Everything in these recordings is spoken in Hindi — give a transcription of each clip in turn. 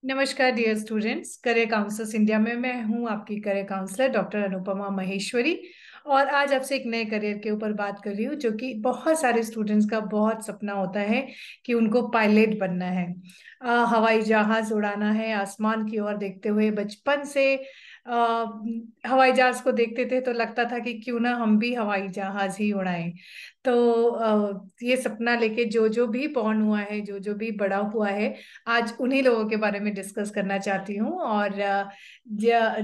नमस्कार dear students. Career counsellors India में मैं हूं आपकी career counsellor doctor Anupama Maheshwari. और आज आपसे एक नए करियर के ऊपर बात कर रही हूं जो कि बहुत सारे स्टूडेंट्स का बहुत सपना होता है कि उनको पायलट बनना है। हवाई जहाज उड़ाना है। आसमान की ओर देखते हुए बचपन से हवाई जहाज को देखते थे तो लगता था कि क्यों ना हम भी हवाई जहाज ही उड़ाएं। तो ये सपना लेके जो जो भी बॉर्न हुआ है, जो जो भी बड़ा हुआ है, आज उन्हीं लोगों के बारे में डिस्कस करना चाहती हूँ। और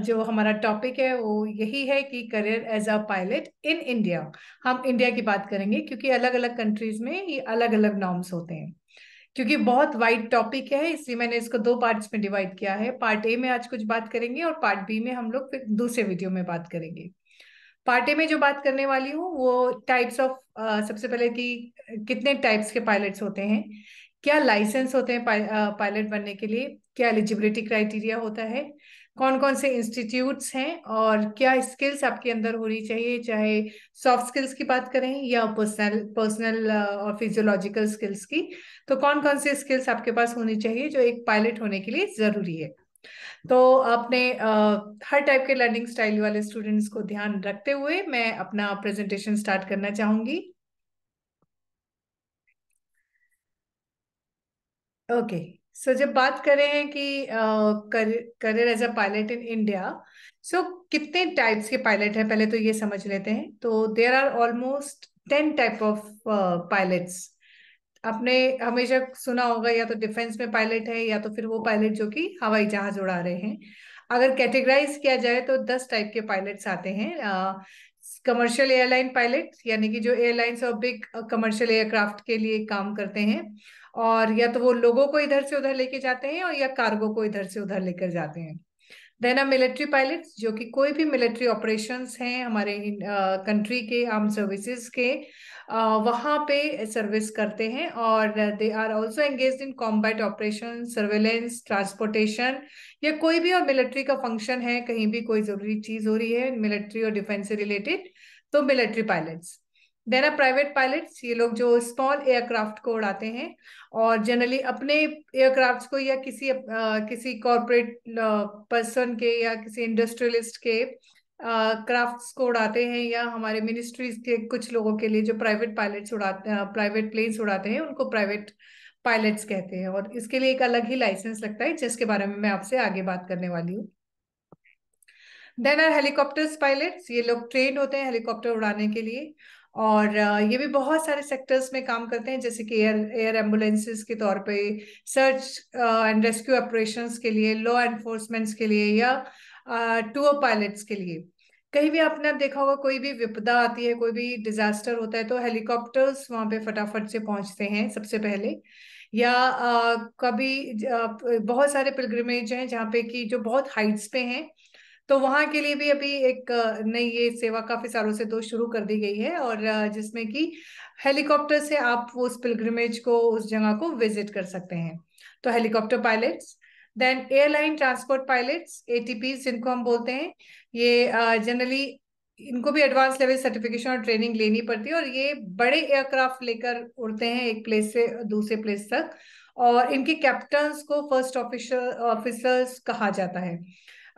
जो हमारा टॉपिक है वो यही है कि career as a pilot in India. हम इंडिया की बात करेंगे क्योंकि अलग अलग कंट्रीज में ये अलग अलग नॉर्म्स होते हैं। क्योंकि बहुत वाइड टॉपिक है इसलिए मैंने इसको दो पार्ट्स में डिवाइड किया है। पार्ट ए में आज कुछ बात करेंगे और पार्ट बी में हम लोग फिर दूसरे वीडियो में बात करेंगे। पार्ट ए में जो बात करने वाली हूँ वो टाइप्स ऑफ, सबसे पहले कि कितने टाइप्स के पायलट्स होते हैं, क्या लाइसेंस होते हैं पायलट बनने के लिए, क्या एलिजिबिलिटी क्राइटेरिया होता है, कौन कौन से इंस्टीट्यूट्स हैं और क्या स्किल्स आपके अंदर होनी चाहिए, चाहे सॉफ्ट स्किल्स की बात करें या पर्सनल पर्सनल और फिजियोलॉजिकल स्किल्स की। तो कौन कौन से स्किल्स आपके पास होनी चाहिए जो एक पायलट होने के लिए जरूरी है। तो आपने हर टाइप के लर्निंग स्टाइल वाले स्टूडेंट्स को ध्यान रखते हुए मैं अपना प्रेजेंटेशन स्टार्ट करना चाहूंगी। ओके। सो जब बात करें हैं कि career as a pilot in India, so कितने टाइप्स के पायलट हैं पहले तो ये समझ लेते हैं। तो there are almost 10 type of pilots. आपने हमेशा सुना होगा या तो डिफेंस में पायलट है या तो फिर वो पायलट जो कि हवाई जहाज उड़ा रहे हैं। अगर कैटेगराइज किया जाए तो 10 टाइप के पायलट्स आते हैं। कमर्शियल एयरलाइन पायलट यानी कि जो एयरलाइंस और बिग कमर्शियल एयरक्राफ्ट के लिए काम करते हैं, और या तो वो लोगों को इधर से उधर लेके जाते हैं और या कार्गो को इधर से उधर लेकर जाते हैं। देन अ मिलिट्री पायलट्स जो कि कोई भी मिलिट्री ऑपरेशंस हैं हमारे कंट्री के आर्म सर्विसेज के, वहाँ पे सर्विस करते हैं। और they are also engaged in combat operation, surveillance, transportation, या कोई भी और मिलिट्री का फंक्शन है, कहीं भी कोई जरूरी चीज हो रही है मिलिट्री और डिफेंस से रिलेटेड, तो military pilots. Then a private pilots, ये लोग जो स्मॉल एयरक्राफ्ट को उड़ाते हैं और जनरली अपने एयरक्राफ्ट्स को या किसी कॉरपोरेट पर्सन के या किसी इंडस्ट्रियलिस्ट के क्राफ्ट्स को उड़ाते हैं, या हमारे मिनिस्ट्रीज के कुछ लोगों के लिए जो प्राइवेट पायलट्स उड़ाते हैं, प्राइवेट प्लेन्स उड़ाते हैं, उनको प्राइवेट पायलट्स कहते हैं। और इसके लिए एक अलग ही लाइसेंस लगता है जिसके बारे में मैं आपसे आगे बात करने वाली हूँ। देन आर हेलीकॉप्टर्स पायलट्स, ये लोग ट्रेन होते हैं हेलीकॉप्टर उड़ाने के लिए। और ये भी बहुत सारे सेक्टर्स में काम करते हैं, जैसे कि एयर एयर एम्बुलेंसेस के तौर पे, सर्च एंड रेस्क्यू ऑपरेशंस के लिए, लॉ एनफोर्समेंट्स के लिए, या टूर पायलट्स के लिए। कहीं भी आपने आप देखा होगा कोई भी विपदा आती है, कोई भी डिजास्टर होता है, तो हेलीकॉप्टर्स वहां पे फटाफट से पहुंचते हैं सबसे पहले। या कभी बहुत सारे पिलग्रिमेज हैं जहाँ पे कि जो बहुत हाइट्स पे हैं, तो वहां के लिए भी अभी एक नई ये सेवा काफी सालों से तो शुरू कर दी गई है, और जिसमें कि हेलीकॉप्टर से आप वो उस पिलग्रिमेज को, उस जगह को विजिट कर सकते हैं। तो helicopter pilots. Then airline transport pilots, ATP जिनको हम बोलते हैं, ये जनरली इनको भी एडवांस लेवल सर्टिफिकेशन और ट्रेनिंग लेनी पड़ती है, और ये बड़े एयरक्राफ्ट लेकर उड़ते हैं एक प्लेस से दूसरे प्लेस तक। और इनके कैप्टन्स को फर्स्ट ऑफिसर ऑफिसर्स कहा जाता है।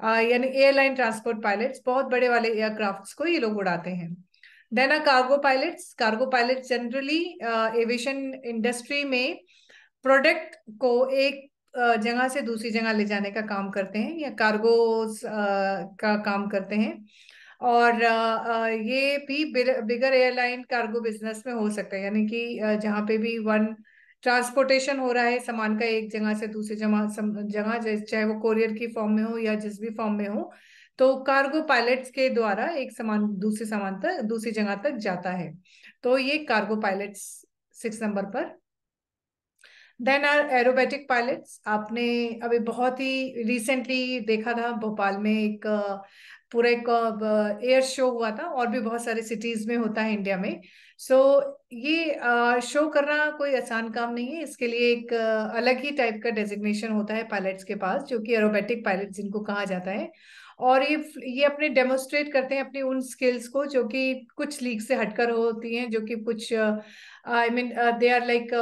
यानी एयरलाइन ट्रांसपोर्ट पायलट्स बहुत बड़े वाले एयरक्राफ्ट्स को ये लोग उड़ाते हैं। Then cargo pilots, cargo pilots generally aviation industry में प्रोडक्ट को एक जगह से दूसरी जगह ले जाने का काम करते हैं, या कार्गो का काम करते हैं। और ये भी बिगर एयरलाइन कार्गो बिजनेस में हो सकता है, यानी कि जहाँ पे भी वन ट्रांसपोर्टेशन हो रहा है सामान का एक जगह से दूसरी जगह, चाहे वो कोरियर की फॉर्म में हो या जिस भी फॉर्म में हो, तो कार्गो पायलट्स के द्वारा एक सामान दूसरे सामान तक, दूसरी जगह तक जाता है। तो ये कार्गो पायलट्स 6 नंबर पर। देन आर एरोबेटिक पायलट्स, आपने अभी बहुत ही रिसेंटली देखा था भोपाल में एक पूरा एक एयर शो हुआ था, और भी बहुत सारे सिटीज में होता है इंडिया में। सो ये शो करना कोई आसान काम नहीं है, इसके लिए एक अलग ही टाइप का डेजिग्नेशन होता है पायलट्स के पास, जो कि एरोबेटिक पायलट जिनको कहा जाता है। और ये अपने डेमोस्ट्रेट करते हैं अपनी उन स्किल्स को जो कि कुछ लीग से हटकर होती हैं, जो कि कुछ I mean they are like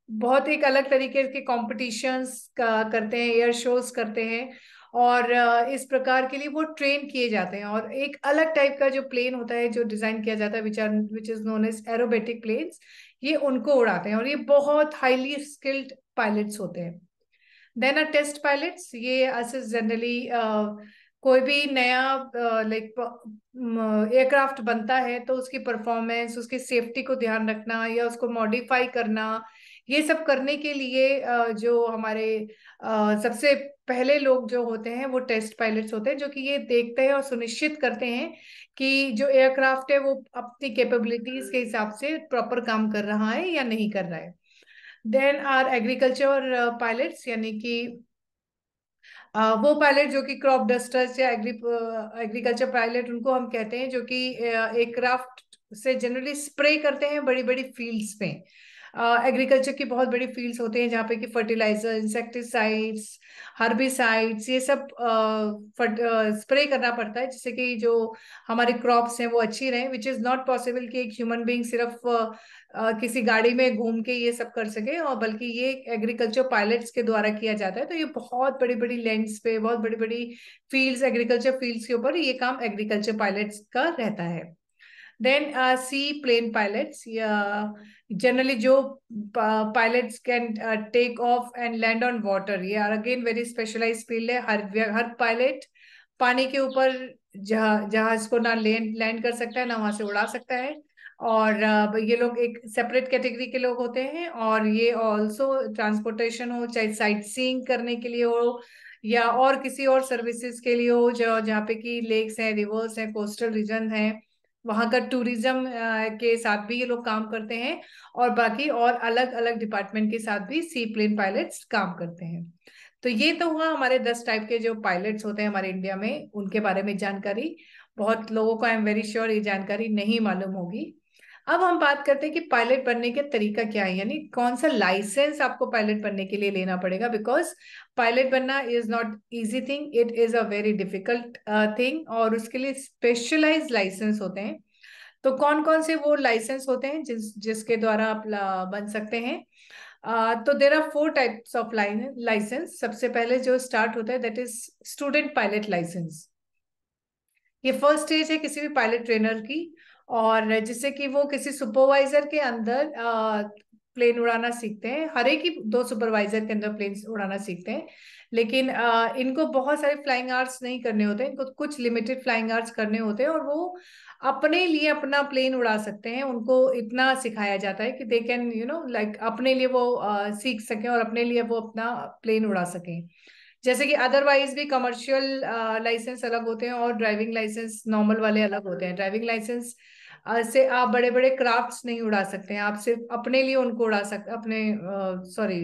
बहुत एक अलग तरीके के कॉम्पिटिशन्स का करते हैं, एयर शोज करते हैं, और इस प्रकार के लिए वो ट्रेन किए जाते हैं। और एक अलग टाइप का जो प्लेन होता है जो डिजाइन किया जाता है, which is known as aerobatic planes, ये उनको उड़ाते हैं, और ये बहुत हाईली स्किल्ड पायलट्स होते हैं। देन अ टेस्ट पायलट्स, ये ऐसे जनरली कोई भी नया लाइक एयरक्राफ्ट बनता है तो उसकी परफॉर्मेंस, उसकी सेफ्टी को ध्यान रखना या उसको मॉडिफाई करना, ये सब करने के लिए जो हमारे सबसे पहले लोग जो होते हैं वो टेस्ट पायलट्स होते हैं, जो कि ये देखते हैं और सुनिश्चित करते हैं कि जो एयरक्राफ्ट है वो अपनी कैपेबिलिटीज के हिसाब से प्रॉपर काम कर रहा है या नहीं कर रहा है। देन आर एग्रीकल्चर पायलट्स, यानी कि वो पायलट जो कि क्रॉप डस्टर्स या एग्रीकल्चर पायलट उनको हम कहते हैं, जो कि एयरक्राफ्ट से जनरली स्प्रे करते हैं बड़ी बड़ी फील्ड्स में। एग्रीकल्चर की बहुत बड़ी फील्ड्स होते हैं जहाँ पे कि फर्टिलाइजर, इंसेक्टिसाइड्स, हर्बिसाइड्स, ये सब स्प्रे करना पड़ता है, जिससे कि जो हमारी क्रॉप्स हैं वो अच्छी रहें, विच इज नॉट पॉसिबल कि एक ह्यूमन बीइंग सिर्फ किसी गाड़ी में घूम के ये सब कर सके, और बल्कि ये एग्रीकल्चर पायलट्स के द्वारा किया जाता है। तो ये बहुत बड़ी बड़ी लैंड्स पे, बहुत बड़ी बड़ी फील्ड्स, एग्रीकल्चर फील्ड्स के ऊपर ये काम एग्रीकल्चर पायलट्स का रहता है। देन सी प्लेन पायलट्स, या जनरली जो pilots can take off and land on water, ये are again very specialise field है। हर पायलट पानी के ऊपर जहाज को ना लैंड कर सकता है, ना वहां से उड़ा सकता है। और ये लोग एक सेपरेट कैटेगरी के लोग होते हैं, और ये ऑल्सो ट्रांसपोर्टेशन हो, चाहे साइट सीइंग करने के लिए हो या और किसी और सर्विसेज के लिए हो, जो जहाँ पे कि लेक्स हैं, रिवर्स हैं, कोस्टल रीजन है, वहां का टूरिज्म के साथ भी ये लोग काम करते हैं। और बाकी और अलग अलग डिपार्टमेंट के साथ भी सी प्लेन पायलट्स काम करते हैं। तो ये तो हुआ हमारे 10 टाइप के जो पायलट्स होते हैं हमारे इंडिया में, उनके बारे में जानकारी। बहुत लोगों को आई एम वेरी श्योर ये जानकारी नहीं मालूम होगी। अब हम बात करते हैं कि पायलट बनने के तरीका क्या है, यानी कौन सा लाइसेंस आपको पायलट बनने के लिए लेना पड़ेगा, बिकॉज पायलट बनना is not easy thing, it is a very difficult thing, और उसके लिए स्पेशलाइज लाइसेंस होते हैं। तो कौन कौन से वो लाइसेंस होते हैं जिसके द्वारा आप बन सकते हैं? तो there are 4 types of licence. सबसे पहले जो स्टार्ट होता है that is student pilot licence. ये फर्स्ट स्टेज है किसी भी पायलट ट्रेनर की, और जिससे कि वो किसी सुपरवाइजर के अंदर प्लेन उड़ाना सीखते हैं। हर एक ही 2 सुपरवाइजर के अंदर प्लेन उड़ाना सीखते हैं, लेकिन इनको बहुत सारे फ्लाइंग आवर्स नहीं करने होते हैं, इनको कुछ लिमिटेड फ्लाइंग आवर्स करने होते हैं, और वो अपने लिए अपना प्लेन उड़ा सकते हैं। उनको इतना सिखाया जाता है कि दे कैन लाइक अपने लिए वो सीख सकें और अपने लिए वो अपना प्लेन उड़ा सकें। जैसे कि अदरवाइज भी कमर्शियल लाइसेंस अलग होते हैं और ड्राइविंग लाइसेंस नॉर्मल वाले अलग होते हैं। ड्राइविंग लाइसेंस से आप बड़े बड़े क्राफ्ट्स नहीं उड़ा सकते हैं, आप सिर्फ अपने लिए उनको उड़ा सकते, अपने सॉरी,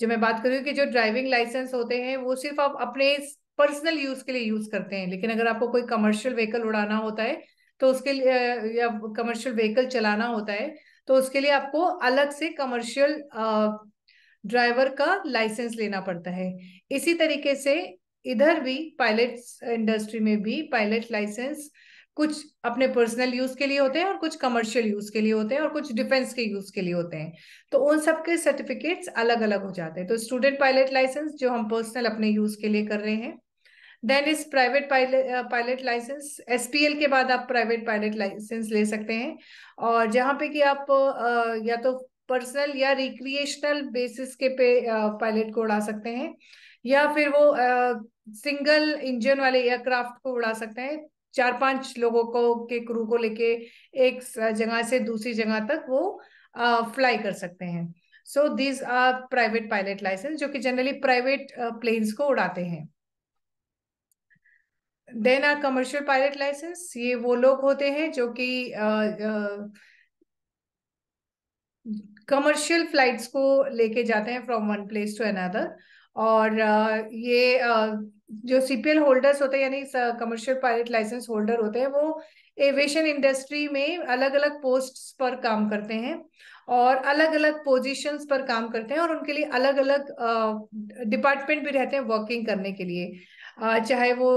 जो मैं बात कर रही हूँ कि जो ड्राइविंग लाइसेंस होते हैं वो सिर्फ आप अपने पर्सनल यूज के लिए यूज करते हैं। लेकिन अगर आपको कोई कमर्शियल व्हीकल उड़ाना होता है तो उसके लिए या कमर्शियल व्हीकल चलाना होता है तो उसके लिए आपको अलग से कमर्शियल ड्राइवर का लाइसेंस लेना पड़ता है। इसी तरीके से इधर भी पायलट इंडस्ट्री में भी पायलट लाइसेंस कुछ अपने पर्सनल यूज के लिए होते हैं और कुछ कमर्शियल यूज के लिए होते हैं और कुछ डिफेंस के यूज के लिए होते हैं। तो उन सबके सर्टिफिकेट्स अलग अलग हो जाते हैं। तो स्टूडेंट पायलट लाइसेंस जो हम पर्सनल अपने यूज के लिए कर रहे हैं। Then is private pilot licence. SPL के बाद आप प्राइवेट पायलट लाइसेंस ले सकते हैं, और जहाँ पे कि आप या तो पर्सनल या रिक्रिएशनल बेसिस के पे पायलट को उड़ा सकते हैं, या फिर वो सिंगल इंजन वाले एयरक्राफ्ट को उड़ा सकते हैं। 4-5 लोगों को के क्रू को लेके एक जगह से दूसरी जगह तक वो फ्लाई कर सकते हैं। So these are private pilot licence जो कि जनरली प्राइवेट प्लेन्स को उड़ाते हैं। Then are commercial pilot licence, ये वो लोग होते हैं जो कि कमर्शियल फ्लाइट्स को लेके जाते हैं from one place to another. और ये जो सीपीएल होल्डर्स होते हैं यानी कमर्शियल पायलट लाइसेंस होल्डर होते हैं, वो एविएशन इंडस्ट्री में अलग अलग पोस्ट्स पर काम करते हैं और अलग अलग पोजीशंस पर काम करते हैं, और उनके लिए अलग अलग डिपार्टमेंट भी रहते हैं वर्किंग करने के लिए। चाहे वो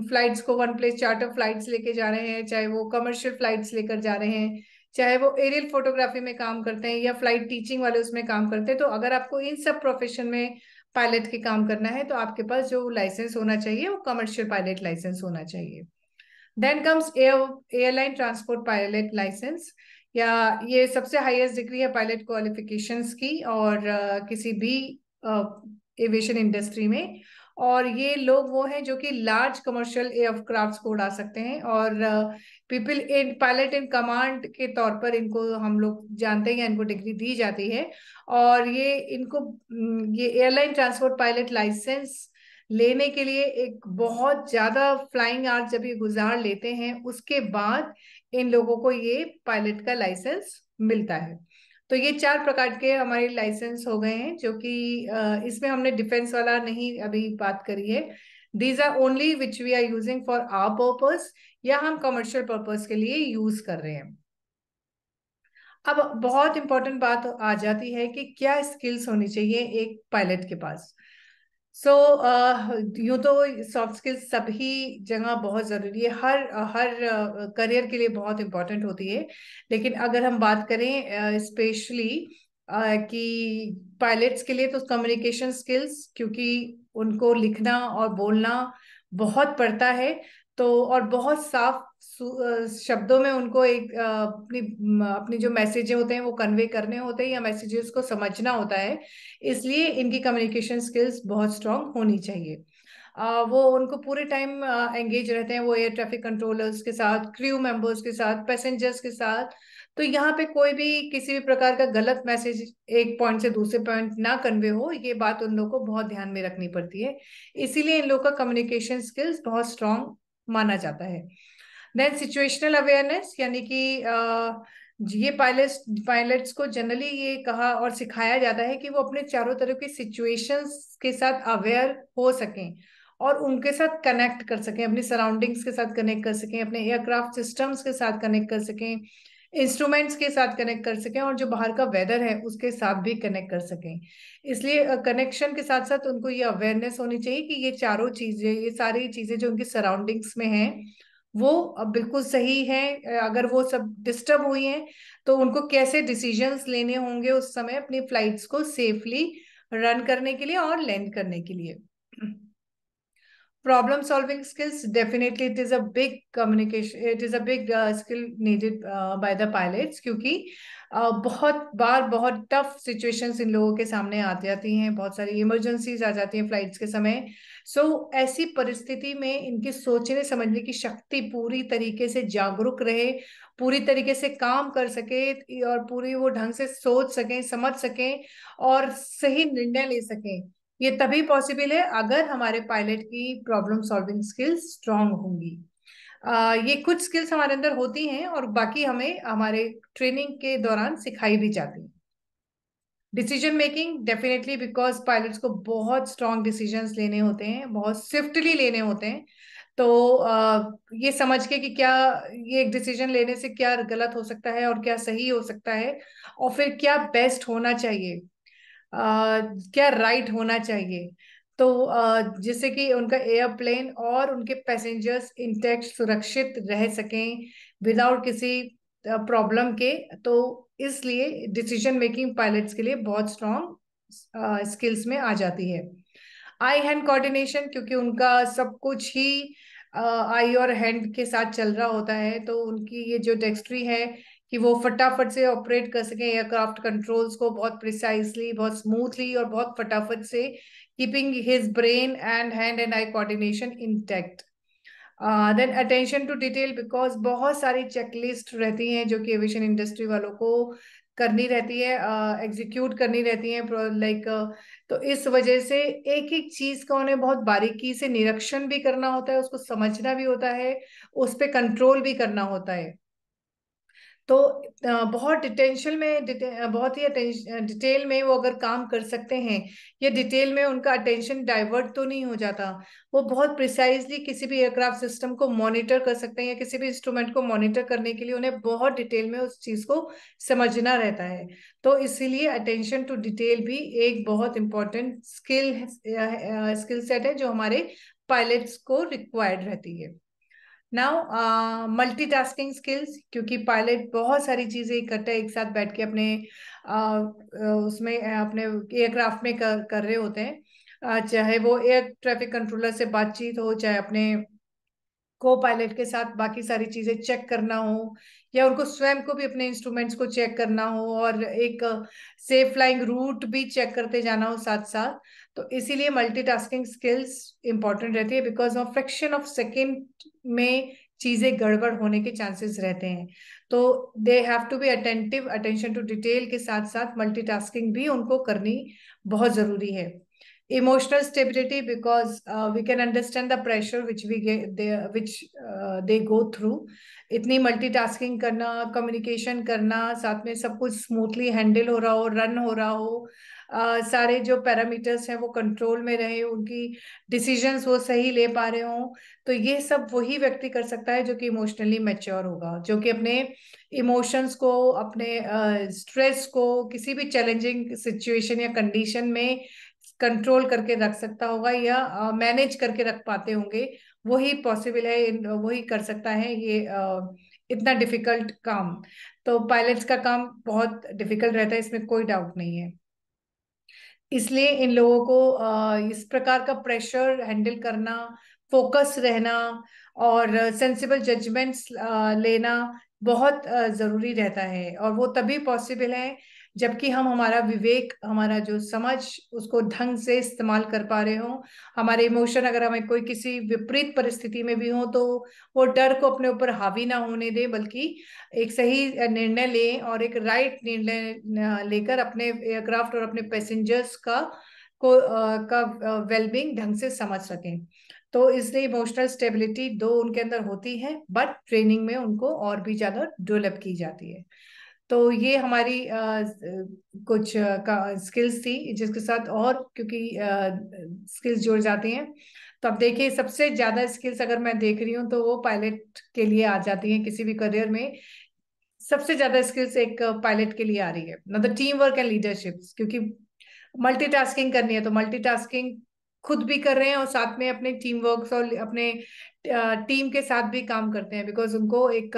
फ्लाइट्स को वन प्लेस चार्टर फ्लाइट्स लेके जा रहे हैं, चाहे वो कमर्शियल फ्लाइट्स लेकर जा रहे हैं, चाहे वो एरियल फोटोग्राफी में काम करते हैं या फ्लाइट टीचिंग वाले उसमें काम करते हैं। तो अगर आपको इन सब प्रोफेशन में पायलट के काम करना है तो आपके पास जो लाइसेंस होना चाहिए वो कमर्शियल पायलट लाइसेंस होना चाहिए। Then comes airline transport pilot licence, या ये सबसे हाईएस्ट डिग्री है पायलट क्वालिफिकेशंस की, और किसी भी एविएशन इंडस्ट्री में। और ये लोग वो हैं जो कि लार्ज कमर्शियल एयरक्राफ्ट्स को उड़ा सकते हैं, और people in pilot in command के तौर पर इनको हम लोग जानते हैं, इनको डिग्री दी जाती है। और ये एयरलाइन ट्रांसपोर्ट पायलट लाइसेंस लेने के लिए एक बहुत ज्यादा फ्लाइंग आवर्स जब ये गुजार लेते हैं उसके बाद इन लोगों को ये पायलट का लाइसेंस मिलता है। तो ये 4 प्रकार के हमारे लाइसेंस हो गए हैं, जो कि इसमें हमने डिफेंस वाला नहीं अभी बात करी है। These are only which we are using for our purpose, या हम कमर्शियल पर्पस के लिए यूज कर रहे हैं। अब बहुत इंपॉर्टेंट बात आ जाती है कि क्या स्किल्स होनी चाहिए एक पायलट के पास। सो यूं तो सॉफ्ट स्किल्स सभी जगह बहुत जरूरी है, हर हर करियर के लिए बहुत इंपॉर्टेंट होती है। लेकिन अगर हम बात करें स्पेशली कि पायलट्स के लिए, तो कम्युनिकेशन स्किल्स, क्योंकि उनको लिखना और बोलना बहुत पड़ता है। तो और बहुत साफ शब्दों में उनको एक अपनी जो मैसेज होते हैं वो कन्वे करने होते हैं, या मैसेजेस को समझना होता है। इसलिए इनकी कम्युनिकेशन स्किल्स बहुत स्ट्रांग होनी चाहिए। वो उनको पूरे टाइम एंगेज रहते हैं, वो एयर ट्रैफिक कंट्रोलर्स के साथ, क्रू मेंबर्स के साथ, पैसेंजर्स के साथ। तो यहाँ पे कोई भी किसी भी प्रकार का गलत मैसेज एक पॉइंट से दूसरे पॉइंट ना कन्वे हो, ये बात उन लोगों को बहुत ध्यान में रखनी पड़ती है। इसीलिए इन लोगों का कम्युनिकेशन स्किल्स बहुत स्ट्रांग माना जाता है। देन सिचुएशनल अवेयरनेस, यानी कि ये पायलट्स को जनरली ये कहा और सिखाया जाता है कि वो अपने चारों तरफ की सिचुएशंस के साथ अवेयर हो सकें और उनके साथ कनेक्ट कर सकें, अपनी सराउंडिंग्स के साथ कनेक्ट कर सकें, अपने एयरक्राफ्ट सिस्टम्स के साथ कनेक्ट कर सकें, इंस्ट्रूमेंट्स के साथ कनेक्ट कर सकें, और जो बाहर का वेदर है उसके साथ भी कनेक्ट कर सकें। इसलिए कनेक्शन के साथ साथ उनको ये अवेयरनेस होनी चाहिए कि ये चारों चीजें, ये सारी चीजें जो उनकी सराउंडिंग्स में हैं वो अब बिल्कुल सही है। अगर वो सब डिस्टर्ब हुई हैं तो उनको कैसे डिसीजंस लेने होंगे उस समय अपनी फ्लाइट्स को सेफली रन करने के लिए और लैंड करने के लिए। Problem solving skills, definitely it is a big communication, it is a big skill needed by the pilots, क्योंकि बहुत बार बहुत टफ सिचुएशंस इन लोगों के सामने आ जाती हैं, बहुत सारी इमरजेंसीज आ जाती हैं फ्लाइट्स के समय। ऐसी परिस्थिति में इनकी सोचने समझने की शक्ति पूरी तरीके से जागरूक रहे, पूरी तरीके से काम कर सके, और पूरी वो ढंग से सोच सकें, समझ सकें और सही निर्णय ले सकें। ये तभी पॉसिबल है अगर हमारे पायलट की प्रॉब्लम सॉल्विंग स्किल्स स्ट्रांग होंगी। ये कुछ स्किल्स हमारे अंदर होती हैं और बाकी हमें हमारे ट्रेनिंग के दौरान सिखाई भी जाती हैं। Decision making, definitely, because pilots को बहुत स्ट्रांग डिसीजंस लेने होते हैं, बहुत स्विफ्टली लेने होते हैं। तो ये समझ के कि क्या ये एक डिसीजन लेने से क्या गलत हो सकता है और क्या सही हो सकता है, और फिर क्या बेस्ट होना चाहिए, क्या राइट होना चाहिए। तो जिससे कि उनका एयरप्लेन और उनके पैसेंजर्स इंटैक्ट, सुरक्षित रह सकें विदाउट किसी प्रॉब्लम के। तो इसलिए डिसीजन मेकिंग पायलट्स के लिए बहुत स्ट्रांग स्किल्स में आ जाती है। आई हैंड कोऑर्डिनेशन, क्योंकि उनका सब कुछ ही आई और हैंड के साथ चल रहा होता है, तो उनकी ये जो डेक्स्ट्री है कि वो फटाफट से ऑपरेट कर सकें एयरक्राफ्ट कंट्रोल्स को बहुत प्रिसाइसली, बहुत स्मूथली और बहुत फटाफट से, keeping his brain and hand and eye coordination intact. Then attention to detail, because बहुत सारी चेकलिस्ट रहती हैं जो कि एविएशन इंडस्ट्री वालों को करनी रहती है, एग्जीक्यूट करनी रहती है, लाइक तो इस वजह से एक एक चीज का उन्हें बहुत बारीकी से निरीक्षण भी करना होता है, उसको समझना भी होता है, उस पर कंट्रोल भी करना होता है। तो बहुत बहुत ही डिटेल में वो अगर काम कर सकते हैं, या डिटेल में उनका अटेंशन डाइवर्ट तो नहीं हो जाता, वो बहुत प्रिसाइजली किसी भी एयरक्राफ्ट सिस्टम को मॉनिटर कर सकते हैं, या किसी भी इंस्ट्रूमेंट को मॉनिटर करने के लिए उन्हें बहुत डिटेल में उस चीज को समझना रहता है। तो इसीलिए अटेंशन टू डिटेल भी एक बहुत इंपॉर्टेंट स्किल सेट है जो हमारे पायलट्स को रिक्वायर्ड रहती है। नाउ मल्टीटास्किंग स्किल्स, क्योंकि पायलट बहुत सारी चीजें इकट्ठे एक साथ बैठ के अपने उसमें अपने एयरक्राफ्ट में कर रहे होते हैं। चाहे वो एयर ट्रैफिक कंट्रोलर से बातचीत हो, चाहे अपने को पायलट के साथ बाकी सारी चीजें चेक करना हो, या उनको स्वयं को भी अपने इंस्ट्रूमेंट्स को चेक करना हो, और एक सेफ फ्लाइंग रूट भी चेक करते जाना हो साथ साथ। तो इसीलिए मल्टीटास्किंग स्किल्स इंपॉर्टेंट रहती है, because of fraction of second में चीजें गड़बड़ होने के चांसेस रहते हैं। तो they have to be attentive, attention to detail के साथ साथ मल्टीटास्किंग भी उनको करनी बहुत जरूरी है। Emotional stability, because we can understand the pressure which we get there, which they go through. इतनी मल्टीटास्किंग करना, कम्युनिकेशन करना, साथ में सब कुछ स्मूथली हैंडल हो रहा हो, रन हो रहा हो, सारे जो पैरामीटर्स हैं वो कंट्रोल में रहे, उनकी डिसीजंस वो सही ले पा रहे हो, तो ये सब वही व्यक्ति कर सकता है जो कि इमोशनली मैच्योर होगा, जो कि अपने इमोशंस को, अपने स्ट्रेस को किसी भी चैलेंजिंग सिचुएशन या कंडीशन में कंट्रोल करके रख सकता होगा, या मैनेज करके रख पाते होंगे। वही पॉसिबल है, वही कर सकता है ये इतना डिफिकल्ट काम। तो पायलट्स का काम बहुत डिफिकल्ट रहता है, इसमें कोई डाउट नहीं है। इसलिए इन लोगों को इस प्रकार का प्रेशर हैंडल करना, फोकस रहना और सेंसिबल जजमेंट्स लेना बहुत जरूरी रहता है, और वो तभी पॉसिबल है जबकि हम हमारा विवेक, हमारा जो समझ, उसको ढंग से इस्तेमाल कर पा रहे हो। हमारे इमोशन अगर हमें कोई किसी विपरीत परिस्थिति में भी हो, तो वो डर को अपने ऊपर हावी ना होने दे, बल्कि एक सही निर्णय लें और एक राइट निर्णय लेकर अपने एयरक्राफ्ट और अपने पैसेंजर्स का वेलबींग ढंग से समझ सकें। तो इसलिए इमोशनल स्टेबिलिटी दो उनके अंदर होती है, बट ट्रेनिंग में उनको और भी ज्यादा डेवलप की जाती है। तो ये हमारी कुछ स्किल्स थी, जिसके साथ और क्योंकि स्किल्स जुड़ जाती हैं, तो अब देखिए सबसे ज्यादा स्किल्स अगर मैं देख रही हूँ तो वो पायलट के लिए आ जाती हैं। किसी भी करियर में सबसे ज्यादा स्किल्स एक पायलट के लिए आ रही है, मतलब टीम वर्क एंड लीडरशिप, क्योंकि मल्टीटास्किंग करनी है, तो मल्टीटास्किंग खुद भी कर रहे हैं और साथ में अपने टीम वर्क और अपने टीम के साथ भी काम करते हैं, बिकॉज उनको एक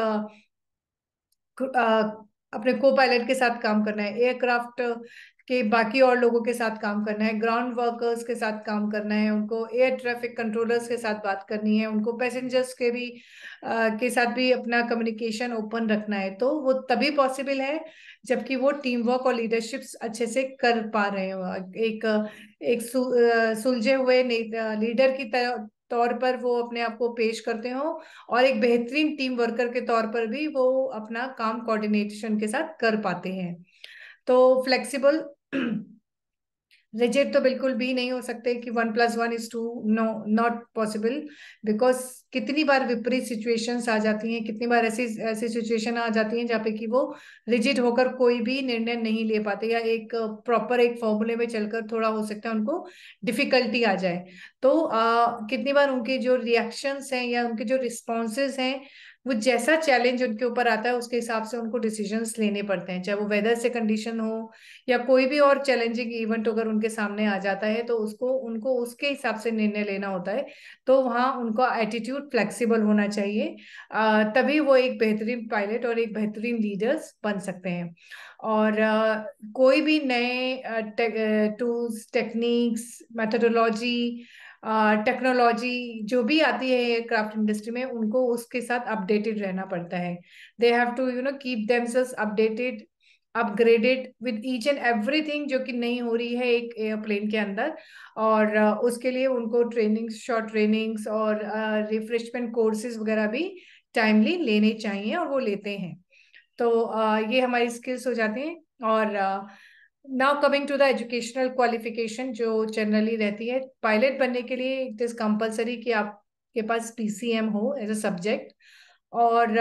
अपने को पायलट के साथ काम करना है, एयरक्राफ्ट के बाकी और लोगों के साथ काम करना है, ग्राउंड वर्कर्स के साथ काम करना है, उनको एयर ट्रैफिक कंट्रोलर्स के साथ बात करनी है, उनको पैसेंजर्स के साथ भी अपना कम्युनिकेशन ओपन रखना है। तो वो तभी पॉसिबल है जबकि वो टीम वर्क और लीडरशिप अच्छे से कर पा रहे हो। एक सुलझे हुए लीडर की तौर पर वो अपने आप को पेश करते हो, और एक बेहतरीन टीम वर्कर के तौर पर भी वो अपना काम कोऑर्डिनेशन के साथ कर पाते हैं। तो फ्लेक्सिबल, रिजिड तो बिल्कुल भी नहीं हो सकते कि 1+1 is 2, no, not possible. Because कितनी बार विपरीत सिचुएशंस आ जाती हैं, कितनी बार ऐसी ऐसी सिचुएशन आ जाती हैं जहाँ पे कि वो रिजिड होकर कोई भी निर्णय नहीं ले पाते, या एक प्रॉपर एक फॉर्मूले में चलकर थोड़ा हो सकता है उनको डिफिकल्टी आ जाए। तो कितनी बार उनके जो रिएक्शंस हैं या उनके जो रिस्पॉन्सेज हैं, वो जैसा चैलेंज उनके ऊपर आता है उसके हिसाब से उनको डिसीजंस लेने पड़ते हैं, चाहे वो वेदर से कंडीशन हो या कोई भी और चैलेंजिंग इवेंट अगर उनके सामने आ जाता है, तो उसको उनको उसके हिसाब से निर्णय लेना होता है। तो वहाँ उनका एटीट्यूड फ्लेक्सिबल होना चाहिए, तभी वो एक बेहतरीन पायलट और एक बेहतरीन लीडर्स बन सकते हैं। और कोई भी नए टूल्स, टेक्निक्स, मेथोडोलॉजी, टेक्नोलॉजी जो भी आती है एयरक्राफ्ट इंडस्ट्री में, उनको उसके साथ अपडेटेड रहना पड़ता है। They have to keep themselves updated, upgraded with each and everything जो कि नहीं हो रही है एक एयरप्लेन के अंदर। और उसके लिए उनको ट्रेनिंग्स, शॉर्ट ट्रेनिंग्स और रिफ्रेशमेंट कोर्सेज वगैरह भी टाइमली लेने चाहिए, और वो लेते हैं। तो ये हमारी स्किल्स हो जाती हैं। और now coming to the educational qualification जो जनरली रहती है पायलट बनने के लिए, इट इज कंपल्सरी कि आपके पास पीसीएम हो एज अ सब्जेक्ट, और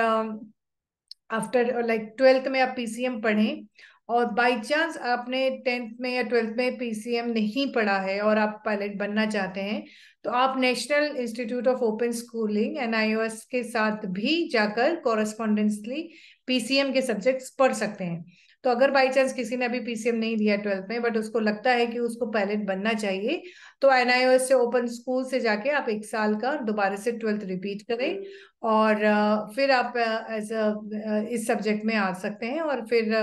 आफ्टर लाइक 12th में आप पीसीएम पढ़ें। और बाई चांस आपने 10th में या 12th में पीसीएम नहीं पढ़ा है और आप पायलट बनना चाहते हैं, तो आप national institute of open schooling NIOS के साथ भी जाकर कॉरेस्पॉन्डेंसली पीसीएम के सब्जेक्ट्स पढ़ सकते हैं। तो अगर बाई चांस किसी ने अभी पीसीएम नहीं दिया 12th में, बट उसको लगता है कि उसको पायलट बनना चाहिए, तो एनआईओएस से ओपन स्कूल से जाके आप 1 साल का दोबारा से 12th रिपीट करें, और फिर आप एज इस सब्जेक्ट में आ सकते हैं, और फिर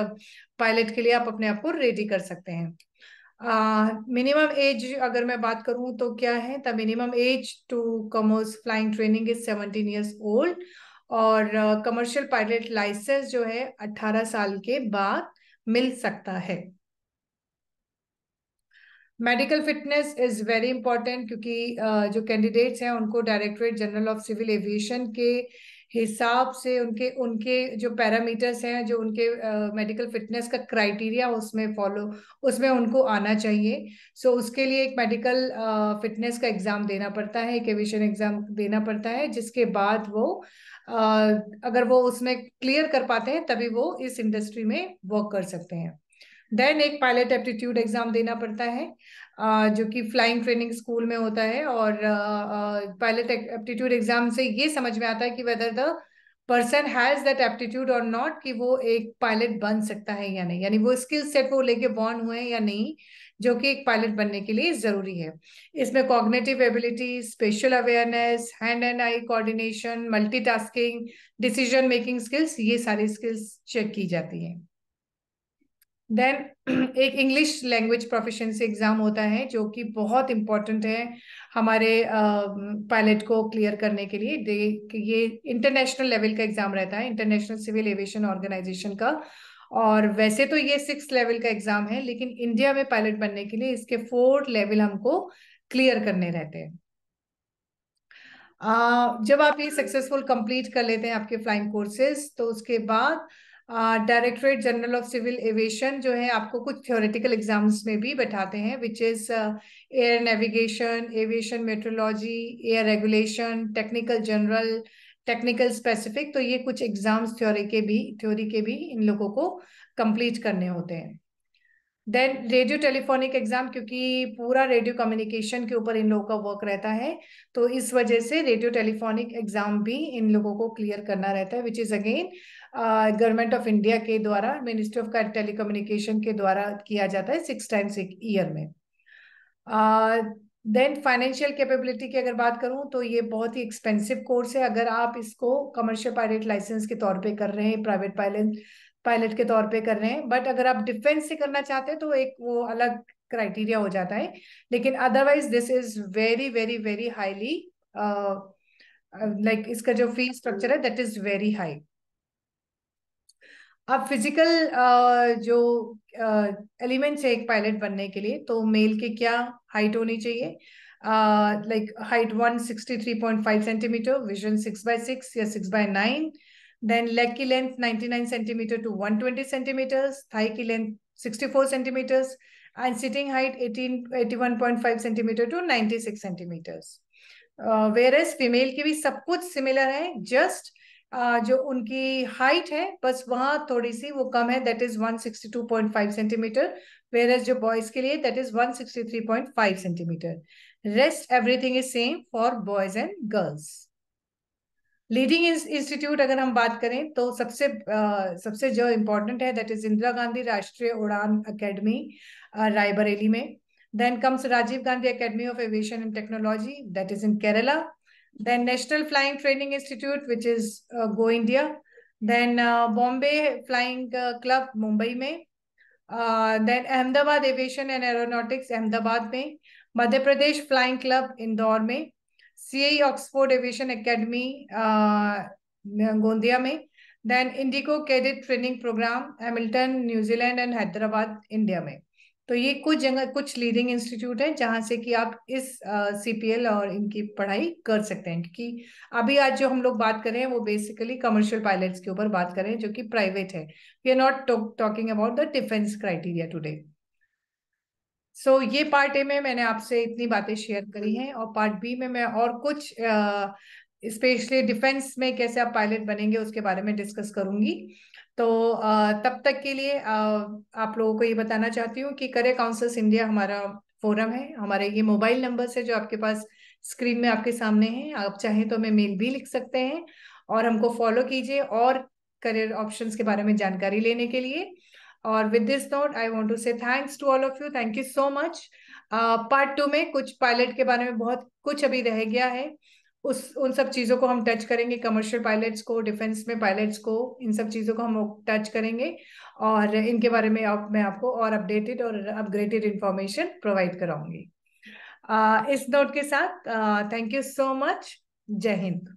पायलट के लिए आप अपने आप को रेडी कर सकते हैं। मिनिमम एज अगर मैं बात करूं तो क्या है, the minimum age to commence flying training is 17 years old, और कमर्शियल पायलट लाइसेंस जो है 18 साल के बाद मिल सकता है। Medical fitness is very important, क्योंकि जो कैंडिडेट्स हैं उनको directorate general of civil aviation के हिसाब से उनके उनके जो पैरामीटर्स हैं, जो उनके मेडिकल फिटनेस का क्राइटेरिया उसमें उनको आना चाहिए। सो उसके लिए एक मेडिकल फिटनेस का एग्जाम देना पड़ता है, एक एविएशन एग्जाम देना पड़ता है, जिसके बाद वो अगर वो उसमें क्लियर कर पाते हैं तभी वो इस इंडस्ट्री में वर्क कर सकते हैं। देन एक पायलट एप्टीट्यूड एग्जाम देना पड़ता है, जो कि फ्लाइंग ट्रेनिंग स्कूल में होता है, और पायलट एप्टीट्यूड एग्जाम से ये समझ में आता है कि whether the person has that aptitude और नॉट, कि वो एक पायलट बन सकता है या नहीं, यानी वो स्किल सेट वो लेके बॉर्न हुए हैं या नहीं, जो कि एक पायलट बनने के लिए जरूरी है। इसमें cognitive ability, special awareness, hand and eye coordination, multitasking, decision making skills, ये सारी स्किल्स चेक की जाती हैं। देन एक इंग्लिश लैंग्वेज प्रोफिशिएंसी एग्जाम होता है, जो कि बहुत इंपॉर्टेंट है हमारे पायलट को क्लियर करने के लिए। ये इंटरनेशनल लेवल का एग्जाम रहता है, इंटरनेशनल सिविल एविएशन ऑर्गेनाइजेशन का, और वैसे तो ये 6th लेवल का एग्जाम है, लेकिन इंडिया में पायलट बनने के लिए इसके 4th लेवल हमको क्लियर करने रहते हैं। जब आप ये सक्सेसफुल कंप्लीट कर लेते हैं आपके फ्लाइंग कोर्सेज, तो उसके बाद directorate general of civil aviation जो है आपको कुछ थ्योरेटिकल एग्जाम्स में भी बैठाते हैं, which is air navigation, aviation metrology, air regulation, technical general, technical specific. तो ये कुछ एग्जाम्स थ्योरी के भी इन लोगों को कंप्लीट करने होते हैं। देन रेडियो टेलीफोनिक एग्जाम, क्योंकि पूरा रेडियो कम्युनिकेशन के ऊपर इन लोगों का वर्क रहता है, तो इस वजह से रेडियो टेलीफोनिक एग्जाम भी इन लोगों को क्लियर करना रहता है, which is again government of India के द्वारा, मिनिस्ट्री ऑफ टेलीकम्युनिकेशन के द्वारा किया जाता है 6 टाइम्स एक ईयर में। देन फाइनेंशियल कैपेबिलिटी की अगर बात करूं तो ये बहुत ही एक्सपेंसिव कोर्स है। अगर आप इसको कमर्शियल पायलट लाइसेंस के तौर पे कर रहे हैं, प्राइवेट पायलट पायलट के तौर पे कर रहे हैं, बट अगर आप डिफेंस से करना चाहते हैं तो एक वो अलग क्राइटेरिया हो जाता है, लेकिन otherwise this is very very very highly, like इसका जो फीस स्ट्रक्चर है दैट इज वेरी हाई। अब फिजिकल जो एलिमेंट्स है एक पायलट बनने के लिए, तो मेल की क्या हाइट होनी चाहिए, लाइक हाइट 163.5 सेंटीमीटर, विजन 6/6 या 6/9, देन लेग की length 99 centimetre to 120 centimetres, thigh की length 64 centimetres, and sitting height 81.5 centimetre to 96 centimetres. Whereas female की भी सब कुछ सिमिलर है, जस्ट जो उनकी हाइट है बस वहां थोड़ी सी वो कम है, दैट इज 162.5 सेंटीमीटर, वेरएस जो बॉयज के लिए that is 163.5 centimetre. Rest everything is same for boys and girls. Leading institute अगर हम बात करें तो सबसे जो इम्पोर्टेंट है दैट इज इंदिरा गांधी राष्ट्रीय उड़ान अकेडमी, रायबरेली में। Then comes Rajiv Gandhi academy of aviation and technology, that is in Kerala. Then national flying training institute which is go India. Then Bombay flying club Mumbai में। Then Ahmedabad aviation and aeronautics Ahmedabad में। मध्य प्रदेश फ्लाइंग क्लब इंदौर में। CI Oxford aviation academy Gondia में। Then IndiGo cadet training programme Hamilton New Zealand and Hyderabad India में। तो ये कुछ जगह कुछ लीडिंग इंस्टीट्यूट है जहां से कि आप इस सीपीएल और इनकी पढ़ाई कर सकते हैं, क्योंकि अभी आज जो हम लोग बात कर रहे हैं वो बेसिकली कमर्शियल पायलट्स के ऊपर बात कर रहे हैं जो कि प्राइवेट है। We are not talking about the defence criteria today. So ये पार्ट ए में मैंने आपसे इतनी बातें शेयर करी हैं, और पार्ट बी में मैं और कुछ स्पेशली डिफेंस में कैसे आप पायलट बनेंगे उसके बारे में डिस्कस करूंगी। तो तब तक के लिए आप लोगों को ये बताना चाहती हूँ कि करियर काउंसल्स इंडिया हमारा फोरम है, हमारे ये मोबाइल नंबर है जो आपके पास स्क्रीन में आपके सामने है। आप चाहें तो हमें मेल भी लिख सकते हैं, और हमको फॉलो कीजिए और करियर ऑप्शंस के बारे में जानकारी लेने के लिए। और with this note I want to say thanks to all of you, thank you so much. Part two में कुछ पायलट के बारे में बहुत कुछ अभी रह गया है, उस उन सब चीजों को हम टच करेंगे, कमर्शियल पायलट्स को, डिफेंस में पायलट्स को, इन सब चीजों को हम टच करेंगे और इनके बारे में मैं आपको और अपडेटेड और अपग्रेडेड इंफॉर्मेशन प्रोवाइड कराऊंगी। इस नोट के साथ थैंक यू सो मच। जय हिंद।